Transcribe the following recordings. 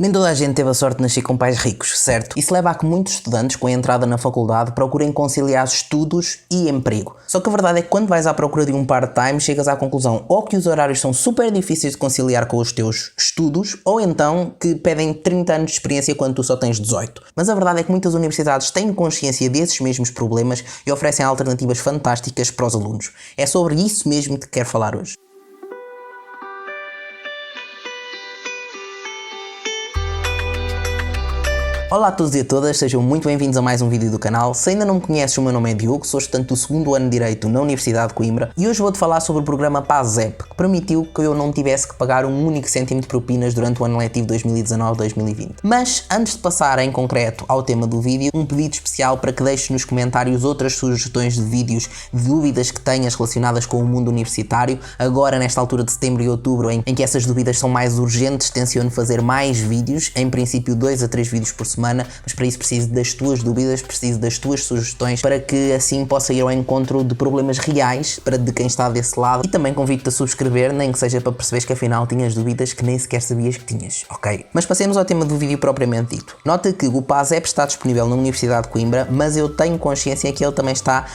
Nem toda a gente teve a sorte de nascer com pais ricos, certo? Isso leva a que muitos estudantes, com a entrada na faculdade, procurem conciliar estudos e emprego. Só que a verdade é que quando vais à procura de um part-time, chegas à conclusão ou que os horários são super difíceis de conciliar com os teus estudos, ou então que pedem 30 anos de experiência quando tu só tens 18. Mas a verdade é que muitas universidades têm consciência desses mesmos problemas e oferecem alternativas fantásticas para os alunos. É sobre isso mesmo que quero falar hoje. Olá a todos e a todas, sejam muito bem-vindos a mais um vídeo do canal. Se ainda não me conheces, o meu nome é Diogo, sou estudante do segundo ano de Direito na Universidade de Coimbra e hoje vou-te falar sobre o programa PASEP, que permitiu que eu não tivesse que pagar um único cêntimo de propinas durante o ano letivo 2019-2020. Mas, antes de passar em concreto ao tema do vídeo, um pedido especial para que deixes nos comentários outras sugestões de vídeos, de dúvidas que tenhas relacionadas com o mundo universitário, agora nesta altura de setembro e outubro, em que essas dúvidas são mais urgentes, tenciono fazer mais vídeos, em princípio 2 a 3 vídeos por semana, mas para isso preciso das tuas dúvidas, preciso das tuas sugestões para que assim possa ir ao encontro de problemas reais de quem está desse lado, e também convido-te a subscrever, nem que seja para perceberes que afinal tinhas dúvidas que nem sequer sabias que tinhas, ok? Mas passemos ao tema do vídeo propriamente dito. Nota que o PASEP está disponível na Universidade de Coimbra, mas eu tenho consciência que ele também está,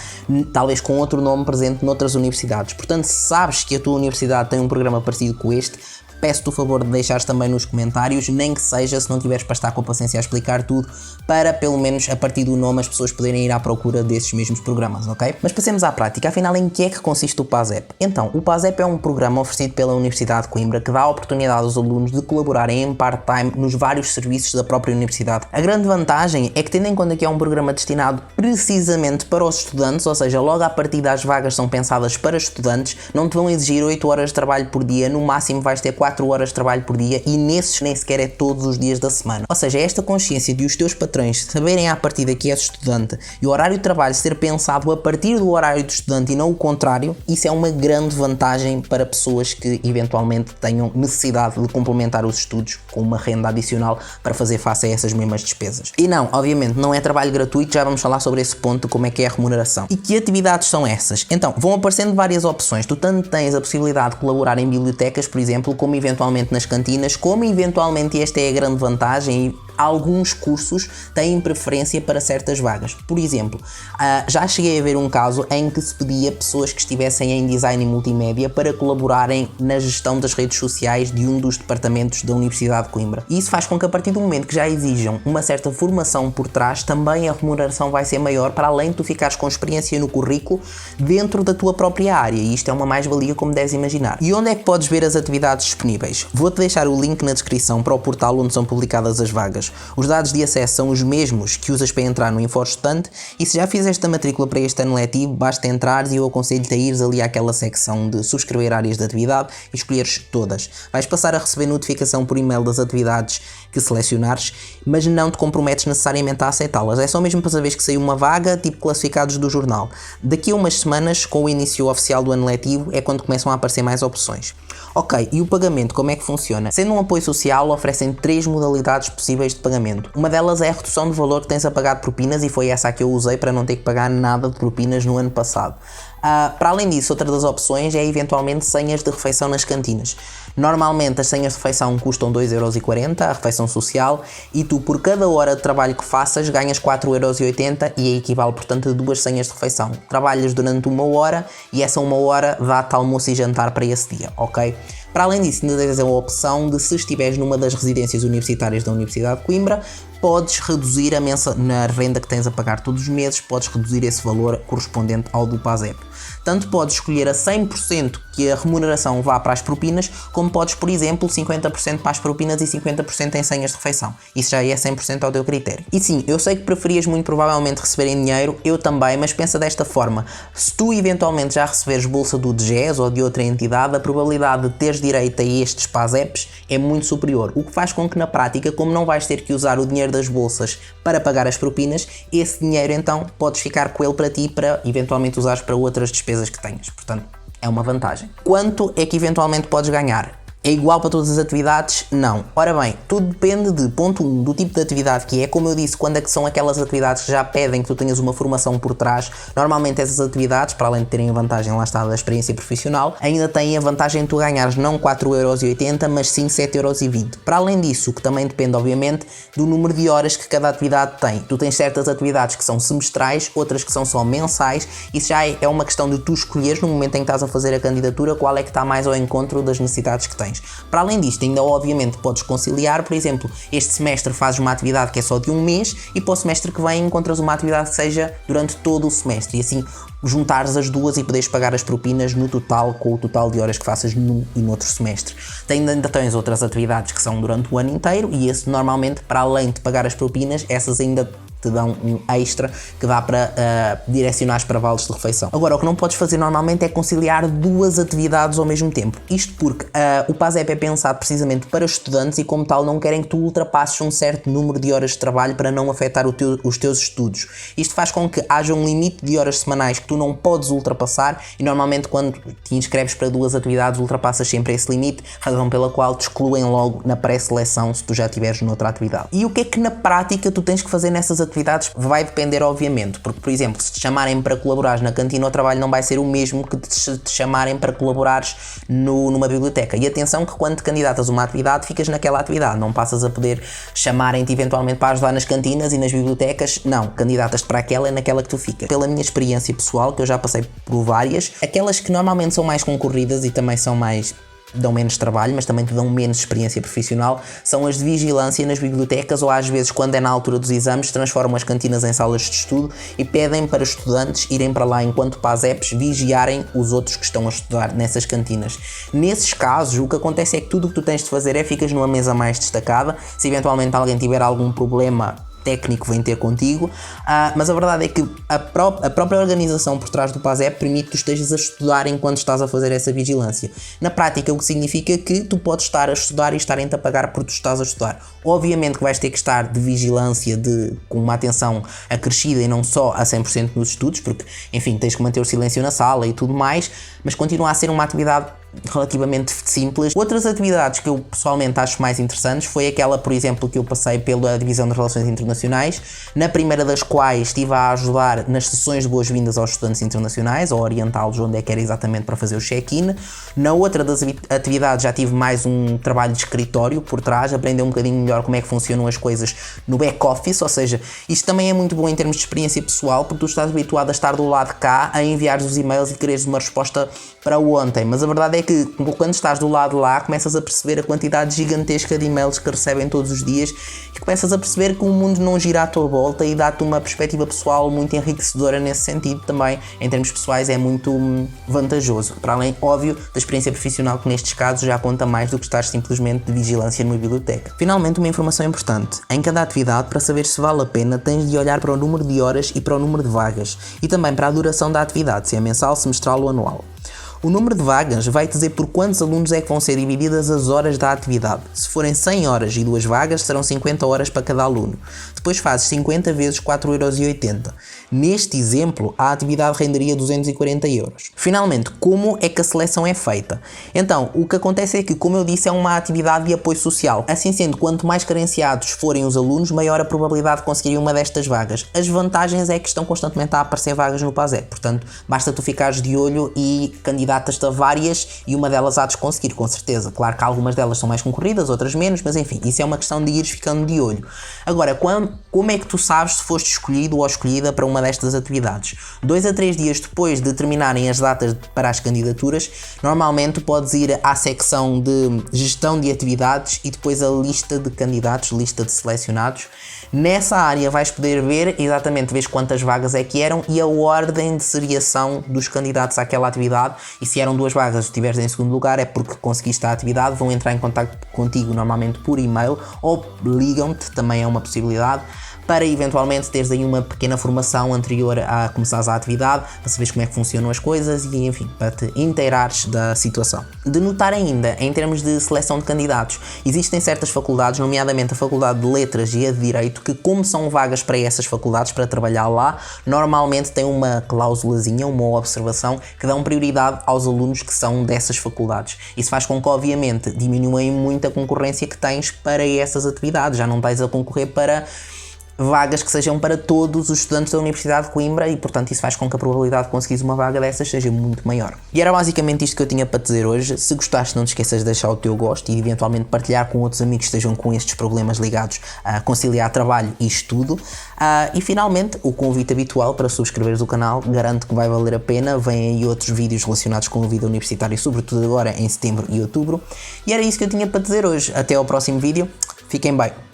talvez com outro nome, presente noutras universidades. Portanto, se sabes que a tua universidade tem um programa parecido com este, peço-te o favor de deixares também nos comentários, nem que seja, se não tiveres para estar com a paciência a explicar tudo, para pelo menos a partir do nome as pessoas poderem ir à procura desses mesmos programas, ok? Mas passemos à prática, afinal em que é que consiste o PASEP? Então, o PASEP é um programa oferecido pela Universidade de Coimbra que dá a oportunidade aos alunos de colaborarem em part-time nos vários serviços da própria universidade. A grande vantagem é que, tendo em conta que é um programa destinado precisamente para os estudantes, ou seja, logo à partida as vagas são pensadas para estudantes, não te vão exigir 8 horas de trabalho por dia, no máximo vais ter 4 horas de trabalho por dia e nesses nem sequer é todos os dias da semana. Ou seja, esta consciência de os teus patrões saberem à partida que és estudante e o horário de trabalho ser pensado a partir do horário do estudante e não o contrário, isso é uma grande vantagem para pessoas que eventualmente tenham necessidade de complementar os estudos com uma renda adicional para fazer face a essas mesmas despesas. E não, obviamente, não é trabalho gratuito, já vamos falar sobre esse ponto, como é que é a remuneração. E que atividades são essas? Então, vão aparecendo várias opções. Tu tanto tens a possibilidade de colaborar em bibliotecas, por exemplo, como eventualmente nas cantinas, como eventualmente, esta é a grande vantagem, e alguns cursos têm preferência para certas vagas. Por exemplo, já cheguei a ver um caso em que se pedia pessoas que estivessem em design e multimédia para colaborarem na gestão das redes sociais de um dos departamentos da Universidade de Coimbra. E isso faz com que, a partir do momento que já exijam uma certa formação por trás, também a remuneração vai ser maior, para além de tu ficares com experiência no currículo dentro da tua própria área, e isto é uma mais-valia, como deves imaginar. E onde é que podes ver as atividades disponíveis? Vou-te deixar o link na descrição para o portal onde são publicadas as vagas. Os dados de acesso são os mesmos que usas para entrar no InfoStudante, e se já fizeste a matrícula para este ano letivo, basta entrares e eu aconselho-te a ires ali àquela secção de subscrever áreas de atividade e escolheres todas. Vais passar a receber notificação por e-mail das atividades que selecionares, mas não te comprometes necessariamente a aceitá-las. É só mesmo para saberes que saiu uma vaga, tipo classificados do jornal. Daqui a umas semanas, com o início oficial do ano letivo, é quando começam a aparecer mais opções. Ok, e o pagamento, como é que funciona? Sendo um apoio social, oferecem 3 modalidades possíveis de pagamento. Uma delas é a redução de valor que tens a pagar de propinas, e foi essa que eu usei para não ter que pagar nada de propinas no ano passado. Para além disso, outra das opções é eventualmente senhas de refeição nas cantinas. Normalmente as senhas de refeição custam 2,40€, a refeição social, e tu, por cada hora de trabalho que faças, ganhas 4,80€ e equivale, portanto, a 2 senhas de refeição. Trabalhas durante 1 hora e essa 1 hora dá-te almoço e jantar para esse dia, ok? Para além disso, ainda tens a opção de, se estiveres numa das residências universitárias da Universidade de Coimbra, podes reduzir na renda que tens a pagar todos os meses, podes reduzir esse valor correspondente ao do PASEP. Tanto podes escolher a 100% que a remuneração vá para as propinas, como podes, por exemplo, 50% para as propinas e 50% em senhas de refeição. Isso já é 100% ao teu critério. E sim, eu sei que preferias muito provavelmente receber em dinheiro, eu também, mas pensa desta forma: se tu eventualmente já receberes bolsa do DGES ou de outra entidade, a probabilidade de teres direito a estes PASEPs é muito superior, o que faz com que, na prática, como não vais ter que usar o dinheiro das bolsas para pagar as propinas, esse dinheiro então podes ficar com ele para ti, para eventualmente usares para outras despesas que tenhas. Portanto, é uma vantagem. Quanto é que eventualmente podes ganhar? É igual para todas as atividades? Não. Ora bem, tudo depende de, ponto 1, do tipo de atividade que é. Como eu disse, quando é que são aquelas atividades que já pedem que tu tenhas uma formação por trás, normalmente essas atividades, para além de terem a vantagem, lá está, da experiência profissional, ainda têm a vantagem de tu ganhares não 4,80€, mas sim 7,20€. Para além disso, o que também depende, obviamente, do número de horas que cada atividade tem. Tu tens certas atividades que são semestrais, outras que são só mensais. Isso já é uma questão de tu escolheres, no momento em que estás a fazer a candidatura, qual é que está mais ao encontro das necessidades que tens. Para além disto, ainda obviamente podes conciliar, por exemplo, este semestre fazes uma atividade que é só de um mês e para o semestre que vem encontras uma atividade que seja durante todo o semestre e assim juntares as duas e poderes pagar as propinas no total, com o total de horas que faças num e no outro semestre. Ainda tens outras atividades que são durante o ano inteiro e esse normalmente, para além de pagar as propinas, essas ainda te dão um extra que dá para direcionares para vales de refeição. Agora, o que não podes fazer normalmente é conciliar duas atividades ao mesmo tempo. Isto porque o PASEP é pensado precisamente para estudantes e, como tal, não querem que tu ultrapasses um certo número de horas de trabalho para não afetar os teus estudos. Isto faz com que haja um limite de horas semanais que tu não podes ultrapassar e, normalmente, quando te inscreves para duas atividades, ultrapassas sempre esse limite, razão pela qual te excluem logo na pré-seleção se tu já estiveres noutra atividade. E o que é que na prática tu tens que fazer nessas atividades? Vai depender, obviamente, porque, por exemplo, se te chamarem para colaborares na cantina, o trabalho não vai ser o mesmo que te chamarem para colaborares numa biblioteca. E atenção que quando te candidatas a uma atividade, ficas naquela atividade, não passas a poder chamarem-te eventualmente para ajudar nas cantinas e nas bibliotecas, não, candidatas-te para aquela, é naquela que tu ficas. Pela minha experiência pessoal, que eu já passei por várias, aquelas que normalmente são mais concorridas e também são mais... dão menos trabalho, mas também te dão menos experiência profissional, são as de vigilância nas bibliotecas ou às vezes, quando é na altura dos exames, transformam as cantinas em salas de estudo e pedem para estudantes irem para lá enquanto PASEPs vigiarem os outros que estão a estudar nessas cantinas. Nesses casos, o que acontece é que tudo o que tu tens de fazer é ficas numa mesa mais destacada, se eventualmente alguém tiver algum problema técnico vem ter contigo, mas a verdade é que a própria organização por trás do PASEP permite que tu estejas a estudar enquanto estás a fazer essa vigilância. Na prática, o que significa que tu podes estar a estudar e estarem-te a pagar porque tu estás a estudar. Obviamente que vais ter que estar de vigilância, com uma atenção acrescida e não só a 100% nos estudos, porque, enfim, tens que manter o silêncio na sala e tudo mais, mas continua a ser uma atividade relativamente simples. Outras atividades que eu pessoalmente acho mais interessantes foi aquela, por exemplo, que eu passei pela Divisão de Relações Internacionais, na primeira das quais estive a ajudar nas sessões de boas-vindas aos estudantes internacionais, ou orientá-los onde é que era exatamente para fazer o check-in. Na outra das atividades já tive mais um trabalho de escritório por trás, aprender um bocadinho melhor como é que funcionam as coisas no back-office, ou seja, isto também é muito bom em termos de experiência pessoal, porque tu estás habituado a estar do lado de cá, a enviar os e-mails e quereres uma resposta para ontem, mas a verdade é que quando estás do lado de lá começas a perceber a quantidade gigantesca de e-mails que recebem todos os dias e começas a perceber que o mundo não gira à tua volta e dá-te uma perspectiva pessoal muito enriquecedora nesse sentido também, em termos pessoais é muito vantajoso, para além, óbvio, da experiência profissional que nestes casos já conta mais do que estar simplesmente de vigilância numa biblioteca. Finalmente, uma informação importante, em cada atividade, para saber se vale a pena, tens de olhar para o número de horas e para o número de vagas e também para a duração da atividade, se é mensal, semestral ou anual. O número de vagas vai dizer por quantos alunos é que vão ser divididas as horas da atividade. Se forem 100 horas e 2 vagas, serão 50 horas para cada aluno. Depois fazes 50 vezes 4,80€. Neste exemplo, a atividade renderia 240€. Finalmente, como é que a seleção é feita? Então, o que acontece é que, como eu disse, é uma atividade de apoio social. Assim sendo, quanto mais carenciados forem os alunos, maior a probabilidade de conseguirem uma destas vagas. As vantagens é que estão constantemente a aparecer vagas no PASEP. Portanto, basta tu ficares de olho e candidatas-te a várias e uma delas há de conseguir, com certeza. Claro que algumas delas são mais concorridas, outras menos, mas enfim, isso é uma questão de ires ficando de olho. Agora, como é que tu sabes se foste escolhido ou escolhida para uma destas atividades? 2 a 3 dias depois de terminarem as datas para as candidaturas, normalmente podes ir à secção de gestão de atividades e depois a lista de candidatos, lista de selecionados. Nessa área vais poder ver exatamente, vês quantas vagas é que eram e a ordem de seriação dos candidatos àquela atividade, e se eram 2 vagas e estiveres em segundo lugar é porque conseguiste a atividade, vão entrar em contato contigo normalmente por e-mail ou ligam-te, também é uma possibilidade, para eventualmente teres aí uma pequena formação anterior a começares a atividade, para saberes como é que funcionam as coisas e, enfim, para te inteirares da situação. De notar ainda, em termos de seleção de candidatos, existem certas faculdades, nomeadamente a Faculdade de Letras e a de Direito, que, como são vagas para essas faculdades, para trabalhar lá, normalmente tem uma cláusulazinha, uma observação, que dão prioridade aos alunos que são dessas faculdades. Isso faz com que, obviamente, diminua muito a concorrência que tens para essas atividades. Já não vais a concorrer para vagas que sejam para todos os estudantes da Universidade de Coimbra e, portanto, isso faz com que a probabilidade de conseguires uma vaga dessas seja muito maior. E era basicamente isto que eu tinha para te dizer hoje. Se gostaste, não te esqueças de deixar o teu gosto e eventualmente partilhar com outros amigos que estejam com estes problemas ligados a conciliar trabalho e estudo. E finalmente, o convite habitual para subscreveres o canal, garanto que vai valer a pena. Vêm aí outros vídeos relacionados com a vida universitária, sobretudo agora em setembro e outubro. E era isso que eu tinha para te dizer hoje. Até ao próximo vídeo. Fiquem bem.